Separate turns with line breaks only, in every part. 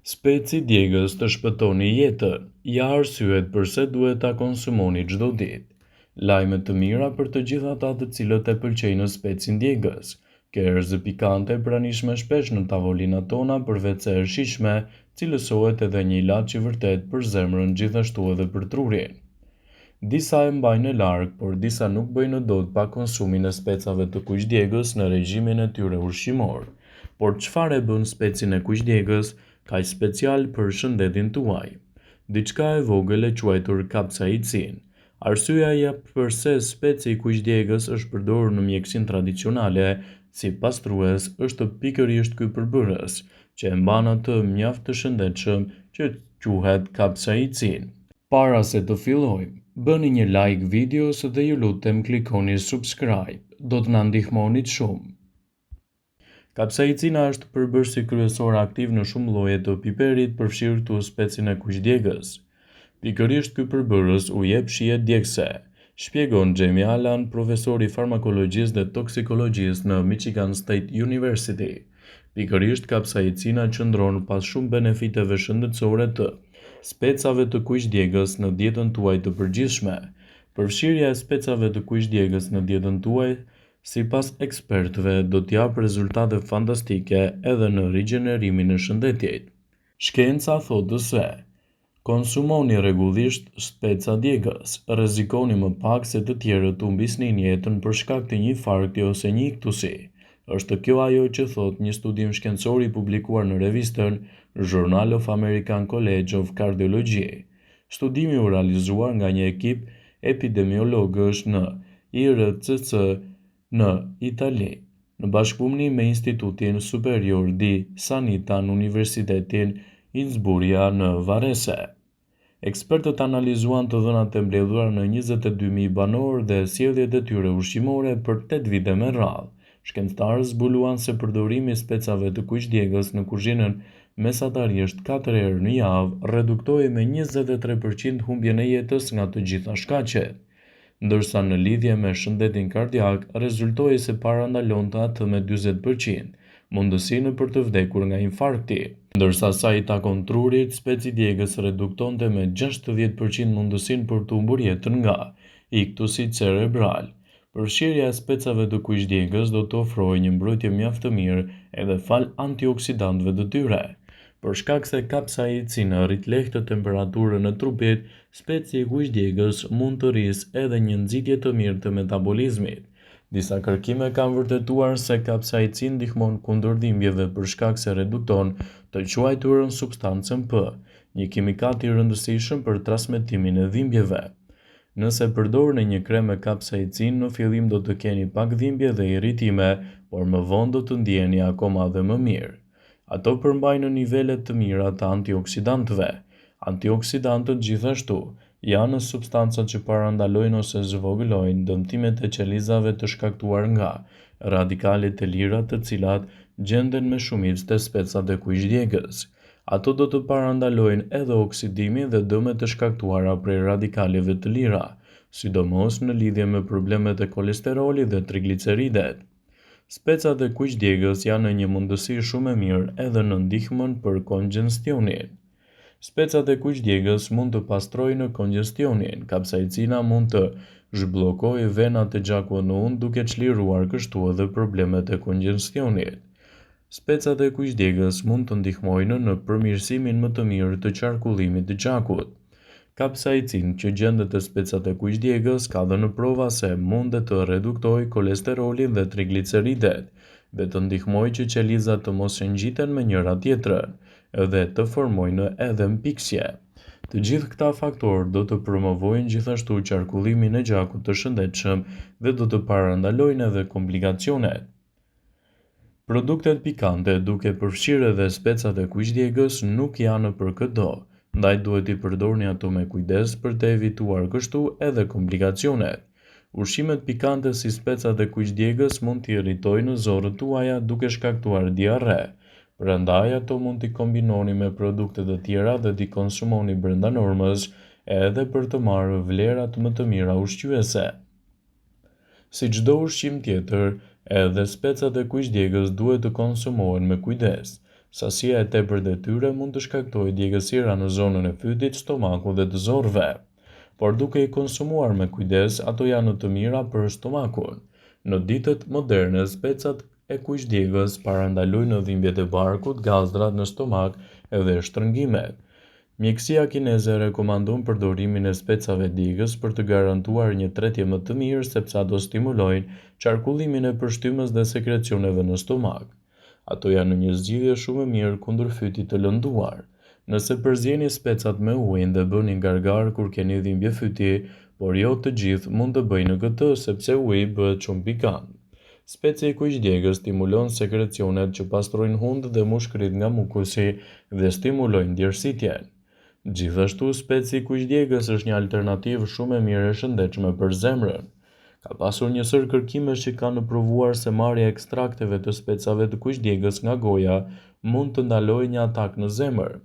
Speci djegës të shpëtoni jetën, ja arsyet pse duhet ta konsumoni çdo ditë. Lajme të mira për të gjithë ata të cilët e përqejnë specin djegës. Erëzë pikante pranishme shpesh në tavolinat tona përveç se e shijshme, cilësohet edhe një ilaç i vërtet për zemrën gjithashtu edhe për trurin. Disa e mbajnë larg, por disa nuk bëjnë dot pa konsumin e specave të kuqdjegës në regjimin e tyre ushqimor. Por çfarë e bën specin e kuqdjegës kaq special për shëndetin tuaj? Diçka e vogël e quajtur kapsaicin. Arsyeja pse speci i kuqdjegës është përdorur në mjekësinë tradicionale si pastrues është pikërisht ky përbërës, që e mban atë mjaft të shëndetshëm që quhet kapsaicin. Para se të fillojmë, bëni një like videos dhe ju lutem klikoni subscribe, do të na ndihmonit shumë. Kapsaicina është përbërësi kryesor aktiv në shumë lloje të piperit, përfshirë këtu specin e kuqdjegës. Pikërisht ky përbërës u jep shije djegëse, shpjegon Jamie Allan, profesor i farmakologjisë dhe toksikologjisë në Michigan State University. Pikërisht kapsaicina qëndron pas shumë benefiteve shëndetësore të specave të kuqdjegës në dietën tuaj të përgjithshme. Përfshirja e specave të kuqdjegës në dietën tuaj, sipas ekspertëve, do të japë rezultate fantastike edhe në rigjenerimin e shëndetit. Shkenca thotë se konsumoni rregullisht speca djegës, rrezikoni më pak se të tjerët të humbisni jetën për shkak të një infarkti ose një iktusi. Është kjo ajo që thot një studim shkencor i publikuar në revistën Journal of American College of Cardiology. Studimi u realizuar nga një ekip epidemiologësh në IRCC në Itali, në bashkëpunim me Institutin Superior di Sanità në Universitetin Innsbruck në Varese. Ekspertët analizuan të dhënat e mbledhura në 22.000 banor dhe sjelljet e tyre ushqimore për 8 vite me radhë. Shkencëtarët zbuluan se përdorimi i specave të kuqdjegës në kuzhinën mesatarisht 4 herë në javë reduktoi me 23% humbjen e jetës nga të gjitha shkaqet, ndërsa në lidhje me shëndetin kardiak rezultoi se parandalonte atë me 40% mundësinë për të vdekur nga infarkti, ndërsa sa i takon trurit, speci djegës reduktonte me 60% mundësinë për të humbur jetën nga iktusi cerebral. Përfshirja e specave të kuqdjegës do të ofrojë një mbrojtje mjaft të mirë edhe fal antioksidantëve të tyre. Për shkak se kapsaicina rrit lehtë temperaturën e trupit, speci i kuqdjegës mund të rrisë edhe një nxitje të mirë të metabolizmit. Disa kërkime kanë vërtetuar se kapsaicin ndihmon kundër dhimbjeve për shkak se redukton të quajturën substancën P, një kimikal i rëndësishëm për transmetimin e dhimbjeve. Nëse përdorni një krem me kapsaicin, në fillim do të keni pak dhimbje dhe irritime, por më vonë do të ndjeni akoma dhe më mirë. Ato përmbajnë nivelet të mira të antioksidantëve. Antioksidantët gjithashtu janë substancat që parandalojnë ose zvogëlojnë dëmtimet e qelizave të shkaktuar nga radikalet e lira, të cilat gjenden me shumicë të specat e kuqdjegës. Ato do të parandalojnë edhe oksidimin dhe dëmet e shkaktuara prej radikaleve të lira, sidomos në lidhje me problemet e kolesterolit dhe trigliceridet. Specat e kuqdjegës janë një mundësi shumë e mirë edhe në ndihmën për kongestionin. Specat e kuqdjegës mund të pastrojnë kongestionin. Kapsaicina mund të zhbllokojë venat e gjakut në ujë duke çliruar kështu edhe problemet e kongestionit. Specat e kuqdjegës mund të ndihmojnë në përmirësimin më të mirë të qarkullimit të gjakut. Kapsaicin që gjendet te specat e kuqdjegës ka dhënë prova se mund të reduktojë kolesterolin dhe trigliceridet dhe të ndihmojë që qelizat të mos ngjiten me njëra tjetrën dhe të formojnë edhe mpiksje. Të gjithë këta faktorë do të promovojnë gjithashtu qarkullimin e gjakut të shëndetshëm dhe do të parandalojnë edhe komplikacionet. Produktet pikante, duke përfshirë edhe specat e kuqdjegës, nuk janë për çdo, ndaj duhet i përdorni ato me kujdes për të evituar kështu edhe komplikacionet. Ushqimet pikante si specat e kuqdjegës mund t'i irritojnë zorët tuaja duke shkaktuar diarre. Prandaj ato mund t'i kombinoni me produkte të tjera dhe t'i konsumoni brenda normës edhe për të marrë vlerat më të mira ushqyese. Si çdo ushqim tjetër, edhe specat e kuqdjegës duhet të konsumohen me kujdes. Sasia e tepërt e tyre mund të shkaktojë djegësira në zonën e fytit, stomakut dhe të zorrve, por duke i konsumuar me kujdes, ato janë të mira për stomakun. Në ditët moderne, specat e kuqdjegës parandalojnë dhimbjet e barkut, gallëzrat në stomak edhe shtrëngimet. Mjekësia kineze rekomandon përdorimin e specave djegës për të garantuar një tretje më të mirë sepse ato stimulojnë qarkullimin e përshtymes dhe sekrecioneve në stomak. Ato janë një zgjidhje shumë e mirë kundër fytit të lënduar. Nëse përzjeni specat me ujë dhe bëni gargar kur keni dhimbje fyti, por jo të gjithë mund të bëjnë këtë sepse uji bëhet shumë pikant. Speca e kuqdjegës stimulon sekrecionet që pastrojnë hundë dhe mushkërit nga mukusi dhe stimulojnë djersitjen. Gjithashtu, speci i kuqdjegës është një alternativë shumë e mirë e shëndetshme për zemrën. Ka pasur një sër kërkimesh që kanë provuar se marrja e ekstrakteve të specave të kuqdjegës nga goja mund të ndalojë një atak në zemër.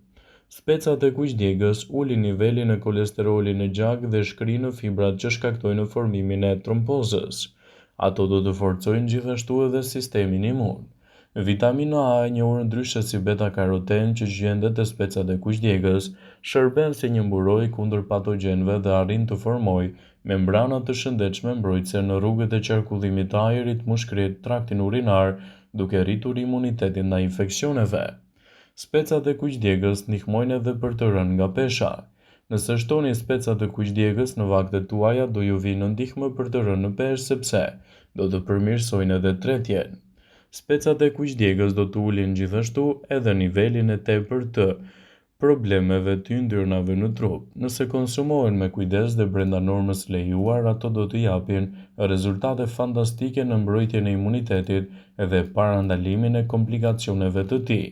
Specat e kuqdjegës ulin nivelin e kolesterolit në gjak dhe shkrinë fibrat që shkaktojnë formimin e trombozës. Ato do të forcojnë gjithashtu edhe sistemin imun. Vitamina A, e njohur ndryshe si beta-karoten që gjendet te specat e kuqdjegës, shërben si një mburoj kundër patogjenëve dhe arrin të formojë membrana të shëndetshme mbrojtëse në rrugët e qarkullimit të ajrit, mushkërit, traktin urinar, duke rritur imunitetin ndaj infeksioneve. Specat e kuqdjegës ndihmojnë edhe për të rënë nga pesha. Nëse shtoni specat e kuqdjegës në vaktet tuaja, do ju vinë në ndihmë për të rënë në peshë sepse do të përmirësojnë edhe tretjen. Specat e kuqdjegës do të ulin gjithashtu edhe nivelin e tepërt të problemeve të yndyrnave në trup. Nëse konsumohen me kujdes dhe brenda normës lejuar, ato do të japin rezultate fantastike në mbrojtjen e imunitetit edhe parandalimin e komplikacioneve të tij.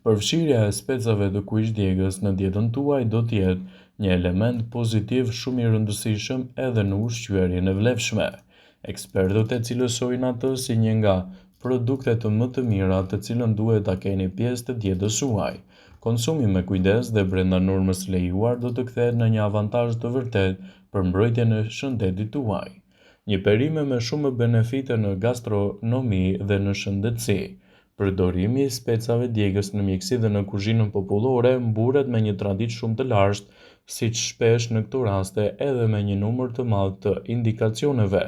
Përfshirja e specave të kuqdjegës në dietën tuaj do të jetë një element pozitiv shumë i rëndësishëm edhe në ushqyerjen e vlefshme. Ekspertët e cilësojnë atë si një nga produktet më të mira të cilën duhet ta keni pjesë të dietës suaj. Konsumi me kujdes dhe brenda normës lejuar do të kthehet në një avantazh të vërtet për mbrojtjen e shëndetit tuaj. Një perime me shumë benefite në gastronomi dhe në shëndetësi. Përdorimi i specave djegës në mjeksi dhe në kuzhinën popullore mburet me një traditë shumë të lartë, siç shpesh në këto raste edhe me një numër të madh të indikacioneve.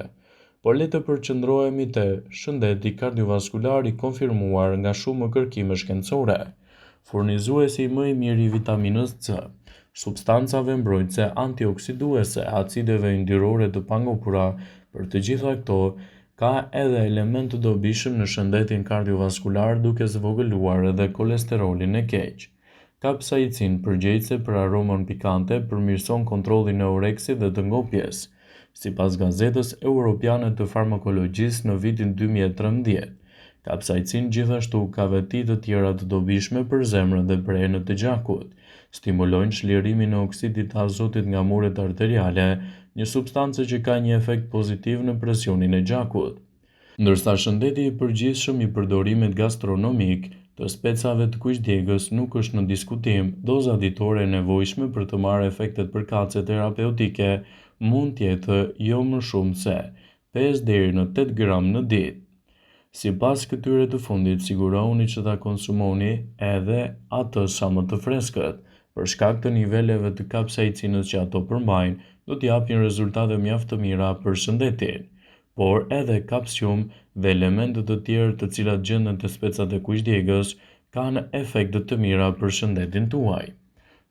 Por le të përqendrohemi te shëndeti kardiovaskular i konfirmuar nga shumë kërkime shkencore. Furnizuesi më i mirë i vitaminës C, substancave mbrojtëse antioksiduese, acideve yndyrore të pangopura, për të gjitha këto ka edhe element të dobishëm në shëndetin kardiovaskular duke zvogëluar edhe kolesterolin e keq. Kapsaicin, përgjegjëse për aromën pikante, përmirëson kontrollin e oreksit dhe të ngopjes. Sipas Gazetës Europiane të Farmakologjisë në vitin 2013, kapsaicin gjithashtu ka veti të tjera të dobishme për zemrën dhe brenët e gjakut. Stimulojnë çlirimin e oksidit të azotit nga muret arteriale, një substancë që ka një efekt pozitiv në presionin e gjakut. Ndërsa shëndeti i përgjithshëm i përdorimit gastronomik të specave të kuqdjegës nuk është në diskutim, doza ditore e nevojshme për të marrë efektet përkatëse terapeutike mund të jetë jo më shumë se 5 deri në 8 gram në ditë. Sipas këtyre të fundit, sigurohuni që ta konsumoni edhe atë sa më të freskët, për shkak të niveleve të kapsaicinës që ato përmbajnë, do të japin rezultate mjaft të mira për shëndetin. Por edhe kapsium dhe elementet të tjerë të cilat gjenden te specat e kuqdjegës kanë efekte të mira për shëndetin tuaj.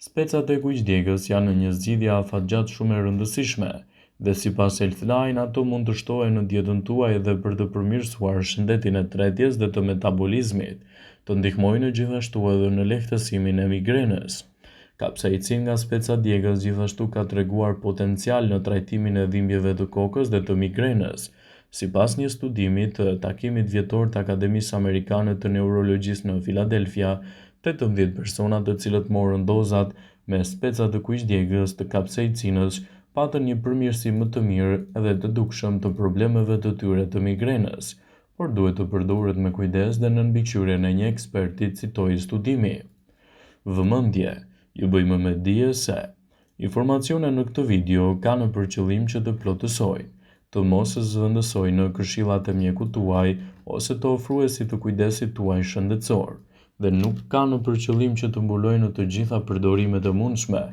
Specat e kuqdjegës janë një zgjidhje afatgjatë shumë e rëndësishme dhe sipas Healthline ato mund të shtohen në dietën tuaj edhe për të përmirësuar shëndetin e tretjes dhe të metabolizmit, të ndihmojnë gjithashtu edhe në lehtësimin e migrenës. Kapsaicin nga speca djegës gjithashtu ka treguar potencial në trajtimin e dhimbjeve të kokës dhe të migrenës. Sipas një studimi të takimit vjetor të Akademisë Amerikane të Neurologjisë në Filadelfia, 18 persona të cilët morën dozat me speca të kuqdjegës të kapsaicinës patën një përmirësim më të mirë edhe të dukshëm të problemeve të tyre të migrenës, por duhet të përdoret me kujdes dhe në mbikëqyrjen e një eksperti, citoi studimi. Vëmendje, ju bëjmë me dije se informacionet në këtë video kanë për qëllim që të plotësojnë, të mos zëvendësojnë në këshillat e mjekut tuaj ose të ofruesit të kujdesit tuaj shëndetësor. dhe nuk kanë për qëllim që të mbulojnë të gjitha përdorimet e mundshme,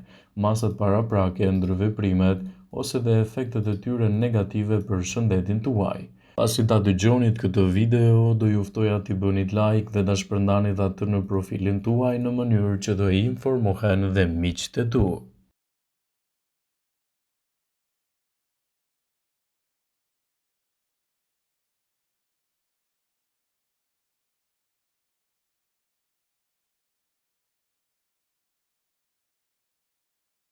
masat paraprake, ndërveprimet ose dhe efektet e tyre negative për shëndetin tuaj. Pasi ta dëgjonit këtë video, do ju ftoja t'i bënit like dhe ta shpërndanit atë në profilin tuaj në mënyrë që të informohen dhe miqtë e tu.